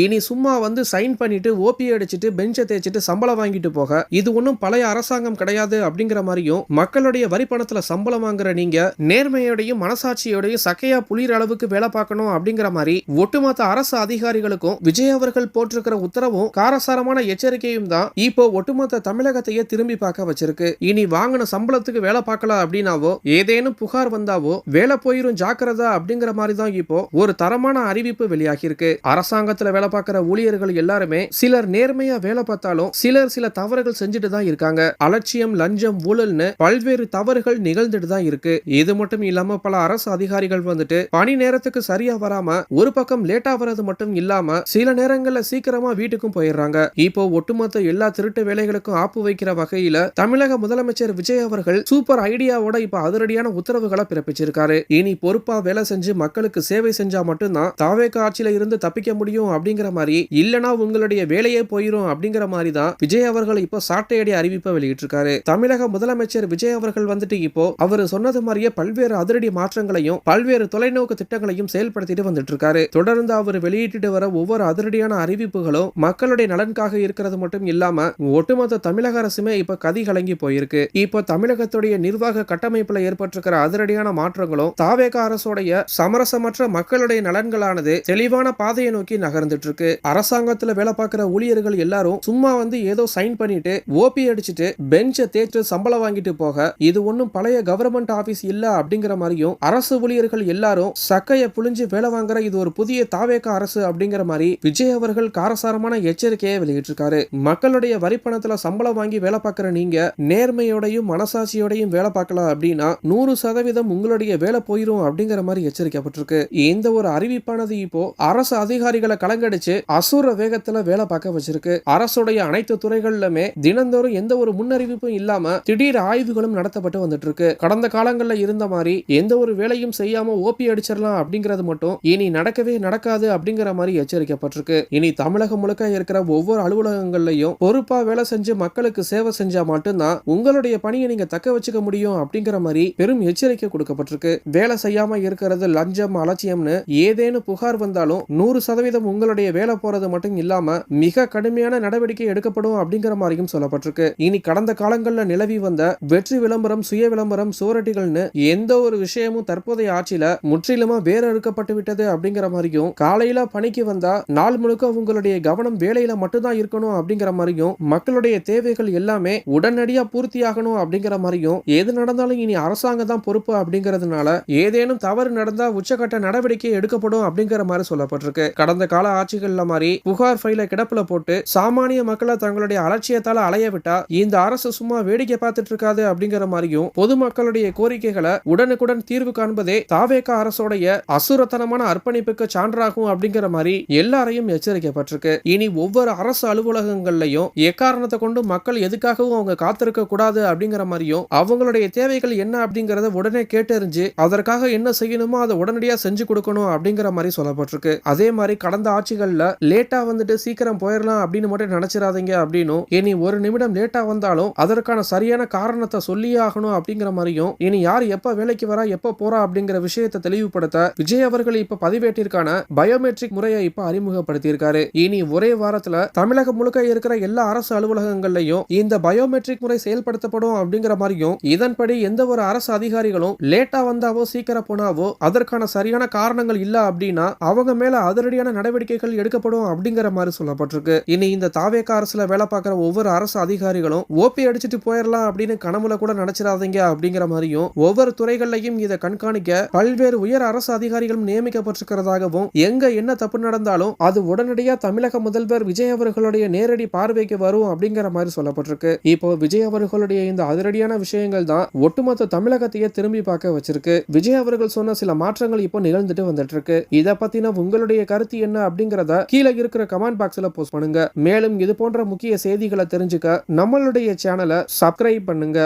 இனி சும்மா வந்து சைன் பண்ணிட்டு ஓபி அடிச்சிட்டு பெஞ்சை தேய்ச்சிட்டு சம்பளம் வாங்கிட்டு போக இது ஒன்றும் பழைய அரசாங்கம் கிடையாது அப்படிங்கிற மாதிரியும், மக்களுடைய வரி பணத்துல சம்பளம் வாங்குற நீங்க நேர்மையோடையும் மனசாட்சியோடையும் சக்கையா புளிற அளவுக்கு வேலை பார்க்கணும் அப்படிங்கிற மாதிரி ஒட்டுமொத்த அரசு அதிகாரிகளுக்கும் விஜய் அவர்கள் போட்டிருக்கிற உத்தரவும் காரசாரமான எச்சரிக்கையும் தான் இப்போ ஒட்டுமொத்த தமிழகத்தையே திரும்பி பார்க்க வச்சிருக்கு. இனி வாங்கின சம்பளத்துக்கு வேலை பார்க்கல அப்படின்னாவோ ஏதேனும் புகார் வந்தாவோ வேலை போயிரும் ஜாக்கிரதா அப்படிங்கிற மாதிரி தான் இப்போ ஒரு தரமான அறிவிப்பு வெளியாகி இருக்கு. அரசாங்கத்துல வேலை பார்க்கிற ஊழியர்கள் எல்லாருமே சிலர் நேர்மையா வேலை பார்த்தாலும் சிலர் சில தவறுகள் செஞ்சுட்டு தான் இருக்காங்க. அலட்சியம், லஞ்சம், ஊழல்னு பல்வேறு தவறுகள் நிகழ்ந்துட்டு தான் இருக்கு. இது மட்டும் இல்லாம பல அரசு அதிகாரிகள் வந்துட்டு பணி நேரத்துக்கு சரியா வராம ஒரு பக்கம் லேட்டா வர்றது மட்டும் இல்லாம சில நேரங்கள்ல சீக்கிரமா வீட்டுக்கும் போயிடுறாங்க. இப்போ ஒட்டுமொத்த எல்லா திருட்டு வேலைகளுக்கும் ஆப்பு வைக்கிற வகையில தமிழக முதலமைச்சர் விஜய் அவர்கள் சூப்பர் ஐடியாவோட இப்ப அதிரடியான உத்தரவுகளை பிறப்பிச்சிருக்காரு. இனி பொறுப்பா வேலை செஞ்சு மக்களுக்கு சேவை செஞ்சா மட்டும்தான் தாவேக ஆட்சியில இருந்து தப்பிக்க முடியும் அப்படிங்கிற மாதிரி, இல்லனா உங்களுடைய வேலையே போயிரும் அப்படிங்கிற மாதிரி தான் விஜய் அவர்கள் இப்போ சாட்டையடி அறிவிப்பை வெளியிட்டிருக்காரு. தமிழக முதலமைச்சர் விஜய் அவர்கள் வந்துட்டு இப்போ அவர் சொன்னது மாதிரியே பல்வேறு அதிரடி மாற்றங்களையும் பல்வேறு தொலைநோக்கு திட்டங்களையும் செயல்படுத்திட்டு வந்துட்டு இருக்காரு. தொடர்ந்து அவர் வெளியிட்டு வர ஒவ்வொரு அதிரடியான அறிவிப்புகளும் மக்களுடைய நலனுக்காக இருக்கிறது மட்டும் இல்லாம ஒட்டுமொத்த தமிழக அரசுமே இப்ப கதி கலங்கி போயிருக்கு. இப்போ தமிழகத்துடைய நிர்வாக கட்டமைப்புல ஏற்பட்டிருக்கிற அதிரடியான மாற்றங்களும் தாவேக அரசுடைய சமரசமற்ற மக்களுடைய நலன்களானது தெளிவான பாதையை நோக்கி நகர்ந்துட்டு இருக்கு. அரசாங்கத்துல வேலை பார்க்கிற ஊழியர்கள் எல்லாரும் சும்மா வந்து ஏதோ சைன் பண்ணிட்டு ஓபி அடிச்சிட்டு பெஞ்சை தேய்ச்சு சம்பளம் வாங்கிட்டு போக இது ஒன்னும் பழைய கவர்மெண்ட் ஆபீஸ் இல்ல அப்படிங்கிற மாதிரியும், அரசு ஊழியர்கள் எல்லாரும் சக்கைய புளிஞ்சு வேலை வாங்குற இது ஒரு புதிய தாவேக அரசு அப்படிங்கிற மாதிரி விஜய் அவர்கள் காரசாரமான எச்சரிக்கையை வெளியிட்டிருக்காரு. மக்களுடைய வரி பணத்துல சம்பளம் வாங்கி வேலை பார்க்கிற நீங்க நேர்மையோடையும் மனசாட்சியோடையும் வேலை பார்க்கலாம் அப்படின்னா 100% உங்களுடைய வேலை போயிரும் அப்படிங்கிற மாதிரி எச்சரிக்கப்பட்டிருக்கு. இந்த ஒரு அறிவிப்பானது இப்போ அரசு அதிகாரிகளை கலங்கடிச்சு அசுர வேகத்துல வேலை பார்க்க வச்சிருக்கு. அரசுடைய அனைத்து துறைகளிலுமே தினந்தோறும் எந்த ஒரு முன்னறிவிப்பும் இல்லாம திடீர் ஆய்வுகளும் நடத்தப்பட்டு வந்துட்டு இருக்கு. கடந்த காலங்கள்ல இருந்த மாதிரி எந்த ஒரு வேலையும் செய்யாம ஓபி அடிச்சிடலாம் அப்படிங்கிறது மட்டும் இனி நடக்கவே நடக்காது அப்படிங்கிற மாதிரி எச்சரிக்கப்பட்டிருக்கு. இனி தமிழகம் முழுக்க இருக்கிற ஒவ்வொரு அலுவலகங்கள்லயும் பொறுப்பா வேலை செஞ்சு மக்களுக்கு சேவை செஞ்சா மட்டும்தான் உங்களுடைய பணியை நீங்க தக்க வச்சுக்க முடியும் அப்படிங்கிற மாதிரி பெரும் எச்சரிக்கை கொடுக்கப்பட்டிருக்கு. வேலை செய்யாம இருக்கிறது லஞ்சம், அலட்சியம்னு ஏதேனும் புகார் வந்தாலும் 100% உங்களுடைய வேலை போறது மட்டும் இல்லாம மிக கடுமையான நடவடிக்கை எடுக்கப்படும் அப்படிங்கிற மாதிரியும் சொல்லப்பட்டிருக்கு. இனி கடந்த காலங்களில் நிலவி வந்த வெற்றி விளம்பரம், சுய விளம்பரம், சோரட்டிகள்னு எந்த ஒரு விஷயமும் தற்போதைய ஆட்சியில முற்றிலுமா வேற அறுக்கப்பட்டு விட்டது அப்படிங்கிற மாதிரியும், காலையில பணிக்கு வந்தா நாள் முழுக்க உங்களுடைய கவனம் வேலையில மட்டும்தான் இருக்கணும் அப்படிங்கிற மாதிரியும், மக்களுடைய தேவைகள் எல்லாமே உடனடியா பூர்த்தியாகணும் அப்படிங்கிற மாதிரியும், எது நடந்தாலும் இனி அரசாங்கம் தான் பொறுப்பு அப்படிங்கிறதுனால ஏதேனும் தவறு நடந்தா உச்சகட்ட நடவடிக்கை எடுக்கப்படும் அப்படிங்கிற மாதிரி சொல்லப்பட்டிருக்கு. கடந்த கால ஆட்சிகள்ல மாதிரி புகார் ஃபைல கிடப்புல போட்டு சாமானிய மக்களை தங்களுடைய அலட்சியத்தால அலைய விட்டா இந்த அரசு சும்மா வேடிக்கை பார்த்துட்டு இருக்காது அப்படிங்கிற மாதிரியும், பொதுமக்களுடைய கோரிக்கைகளை உடனுக்குடன் தீர்வு காண்பதே தாவேக அரசுடைய அசுரத்தனமான அர்ப்பணிப்புக்கு சான்றாகும் அப்படிங்கிற மாதிரி எல்லாரையும் எச்சரிக்கப்பட்டிருக்கு. இனி ஒவ்வொரு அரசு அலுவலகங்கள்லயும் எக்காரணத்தை கொண்டு மக்கள் எதுக்காகவும் அவங்க காத்திருக்க கூடாது அப்படிங்கிற மாதிரியும், அவங்களுடைய தேவைகள் என்ன அப்படிங்கறத உடனே கேட்டறிஞ்சு அதற்காக என்ன செய்யணுமோ அதை உடனடியா செஞ்சு கொடுக்கணும் அப்படிங்கிற மாதிரி சொல்லப்பட்டிருக்கு. அதே மாதிரி கடந்த ஆட்சிகள்ல லேட்டா வந்துட்டு சீக்கிரம் போயிடலாம் அப்படின்னு மட்டும் நினைச்சிடாதீங்க அப்படின்னும், இனி ஒரு நிமிடம் லேட்டா வந்தாலும் அதற்கான சரியான காரணத்தை சொல்லியே ஆகணும் அப்படிங்கிற மாதிரியும், இனி யார் எப்ப வேலைக்கு வரா எப்ப போறா அப்படிங்கிற விஷயத்தை தெளிவுபடுத்த விஜய் அவர்கள் இப்ப பதிவேட்டிற்கான பயோமெட்ரிக் முறையை இப்ப அறிமுகப்படுத்தியிருக்காரு. இனி ஒரே வாரத்துல தமிழகம் முழுக்க இருக்கிற எல்லா அரசு அலுவலகங்கள்லயும் இந்த பயோமெட்ரிக் முறை செயல்படுத்தப்படும் அப்படிங்கிற மாதிரியும், இதன்படி எந்த ஒரு அரசு அதிகாரிகளும் லேட்டா வந்தாவோ சீக்கிரம் போனாவோ அதற்கான சரியான காரணங்கள் இல்ல அப்படின்னா அவங்க மேல அதிரடியான நடவடிக்கைகள் எடுக்கப்படும் அப்படிங்கிற மாதிரி சொல்லப்பட்டிருக்கு. இனி இந்த தாவேக அரசுல வேலை பார்க்கிற ஒவ்வொரு அரசு அதிகாரிகளும் ஓபி அடிச்சுட்டு போயிடலாம் அப்படின்னு கனவுல கூட நினைச்சிடாதீங்க அப்படிங்கிற மாதிரியும், ஒவ்வொரு துறைகள்லையும் இதை கண்காணிக்க பல்வேறு உயர் அரசு அதிகாரிகளும் நியமிக்கப்பட்டிருக்கிறதாகவும், எங்க என்ன தப்பு நடந்தாலும் அது உடனடியா தமிழக முதல்வர் விஜய் அவர்களுடைய நேரடி பார்வைக்கு வரும் அப்படிங்கிற மாதிரி சொல்லப்பட்டிருக்கு. இப்போ விஜய் அவர்களுடைய இந்த அதிரடியான விஷயங்கள் தான் ஒட்டுமொத்த தமிழகத்தையே திரும்பி பார்க்க வச்சிருக்கு. விஜய் அவர்கள் சொன்ன சில மாற்றங்கள் இப்போ நிகழ்ந்துட்டு வந்துட்டு இருக்கு. இதை பத்தின உங்களுடைய கருத்து என்ன அப்படிங்கறத கீழே இருக்கிற கமெண்ட் பாக்ஸ்ல போஸ்ட் பண்ணுங்க. மேலும் இது போன்ற முக்கிய செய்திகளை தெரிஞ்சுக்க நம்மளுடைய சேனலை சப்ஸ்கிரைப் பண்ணுங்க.